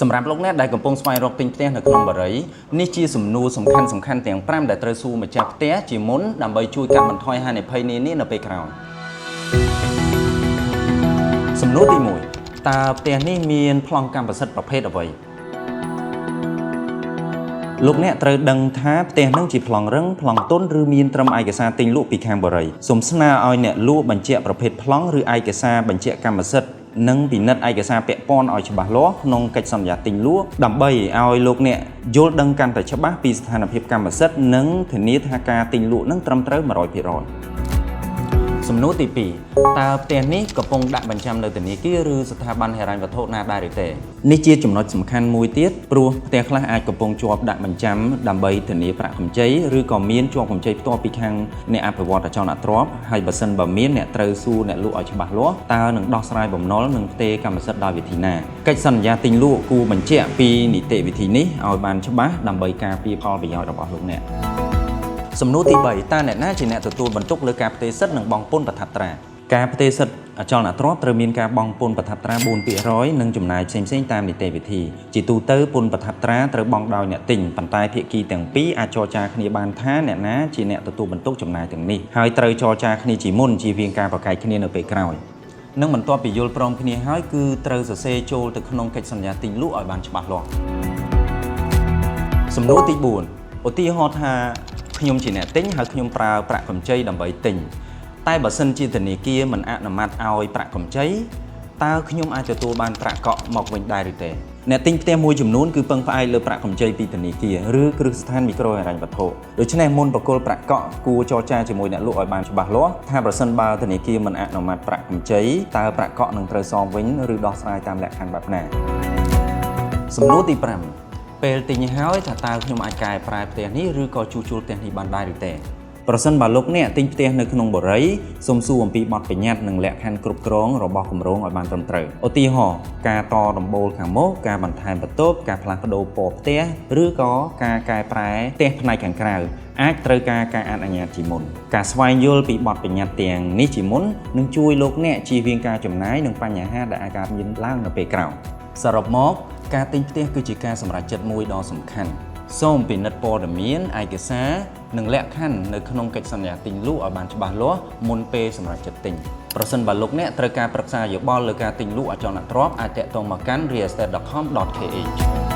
សម្រាប់លោកអ្នកដែលកំពុងស្វែងរកទិញផ្ទះនៅក្នុងបារីនេះជាសំណួរសំខាន់ទាំង5ដែលត្រូវសួរម្ចាស់ផ្ទះជាមុនដើម្បីជួយកាត់បន្ថយហានិភ័យនានានៅពេលក្រោយសំណួរទី1តើផ្ទះនេះមានប្លង់កម្មសិទ្ធិប្រភេទអ្វីលោកអ្នកត្រូវដឹងថាផ្ទះនឹងជាប្លង់រឹងប្លង់ទន់ឬមានត្រឹមឯកសារទិញលក់ពីខាងបារីសូមស្នើឲ្យអ្នកលក់បញ្ជាក់ប្រភេទប្លង់ឬឯកសារបញ្ជាក់កម្មសិទ្ធិនិងពិនិត្យឯកសារពាក់ព័ន្ធឲ្យច្បាស់លាស់ក្នុងកិច្ចសន្យាទិញលក់ដើម្បីឲ្យលោកអ្នកយល់ដឹងកាន់តែច្បាស់ពីស្ថានភាពកម្មសិទ្ធិនិងធានាថាការទិញលក់នឹងត្រឹមត្រូវ 100%សំណួរទី2តើផ្ទះនេះកំពុងដាក់បញ្ចាំនៅធនាគារឬស្ថាប័នហិរញ្ញវត្ថុណាដែរឬទេនេះជាចំណុចសំខាន់មួយទៀតព្រោះផ្ទះខ្លះអាចកំពុងជាប់ដាក់បញ្ចាំដើម្បីធានាប្រាក់កម្ចីឬក៏មានជាប់កម្ចីផ្ទាល់ពីខាងអ្នកអភិវឌ្ឍអចលនទ្រព្យហើយបើសិនបើមានអ្នកត្រូវសួរអ្នកលក់ឲ្យច្បាស់លាស់តើនឹងដោះស្រាយបំណុលនិងផ្ទេរកម្មសិទ្ធិដោយវិធីណាកិច្ចសន្យាទិញលក់គួរបញ្ជាក់ពីនីតិវិធីនេះឲ្យបានច្បាស់ដើម្បីការពារផលប្រយោជន៍របស់លោកអ្នកសំណួរទី3តើអ្នកណាជាអ្នកទទួលបន្ទុកលើការផ្ទេរសិទ្ធិនិងបង់ពន្ធប្រថាប់ត្រាការផ្ទេរសិទ្ធិអចលនទ្រព្យត្រូវមានការបង់ពន្ធប្រថាប់ត្រា 4% និងចំណាយផ្សេងៗតាមនីតិវិធីជាទូទៅពន្ធប្រថាប់ត្រាត្រូវបង់ដោយអ្នកទិញប៉ុន្តែភាគីទាំងពីរអាចចរចាគ្នាបានថាអ្នកណាជាអ្នកទទួលបន្ទុកចំណាយទាំងនេះហើយត្រូវចរចាគ្នាជាមុនជៀសវាងការប្រកែកគ្នានៅពេលក្រោយនិងបន្ទាប់ពីយល់ព្រមគ្នាហើយគឺត្រូវសរសេរចូលទៅក្នុងកិច្ចសន្យាទិញលក់ឲ្យបានច្បាស់លាស់សំណួរទី4ឧទាហរណ៍ថាខ្ញុំជាអ្នកទិញហើយខ្ញុំប្រើប្រាក់កម្ចីដើម្បីទិញតែបើសិនជាធនាគារមិនអនុម័តឲ្យប្រាក់កម្ចីតើខ្ញុំអាចទទួលបានប្រាក់កក់មកវិញដែរឬទេអ្នកទិញផ្ទះមួយចំនួនគឺពឹងផ្អែកលើប្រាក់កម្ចីពីធនាគារឬគ្រឹះស្ថានមីក្រូហិរញ្ញវត្ថុដូច្នេះមុនបកគលប្រាក់កក់គួរចរចាជាមួយអ្នកលក់ឲ្យបានច្បាស់លាស់ថាប្រសិនបើធនាគារមិនអនុម័តប្រាក់កម្ចីតើប្រាក់កក់នឹងត្រូវសងវិញឬដោះស្រាយតាមលក្ខខណ្ឌបែបណាសំណួរទី5ពេលទិញហើយថាតើខ្ញុំអាចកែប្រែផ្ទះនេះឬក៏ជួសជុលផ្ទះនេះបានដែរឬទេប្រសិនបើលោកអ្នកទិញផ្ទះនៅក្នុងបុរីសូមសួរអំពីបទបញ្ញត្តិនិងលក្ខខណ្ឌគ្រប់គ្រងរបស់គម្រោងឲ្យបានត្រឹមត្រូវឧទាហរណ៍ការតដំបូលខាងមុខការបន្ថែមបន្ទប់ការផ្លាស់ប្ដូរពណ៌ផ្ទះឬក៏ការកែប្រែផ្ទះផ្នែកខាងក្រៅអាចត្រូវការអនុញ្ញាតជាមុនការស្វែងយល់ពីបទបញ្ញត្តិទាំងនេះជាមុននឹងជួយលោកអ្នកជៀសវាងការចំណាយនិងបញ្ហាដែលអាចកើតមានឡើងនៅពេលក្រោយសរុបមកការទិញផ្ទះគឺជាការសម្រេចចិត្តមួយដ៏សំខាន់សូមពិនិត្យព័ត៌មានឯកសារនិងលក្ខខណ្ឌនៅក្នុងកិច្ចសន្យាទិញលក់ឲ្យបានច្បាស់លាស់មុនពេលសម្រេចចិត្តទិញប្រសិនបើលោកអ្នកត្រូវការប្រឹក្សាយោបល់លើការទិញលក់អចលនទ្រព្យអាចទាក់ទងមកកាន់ realestate.com.kh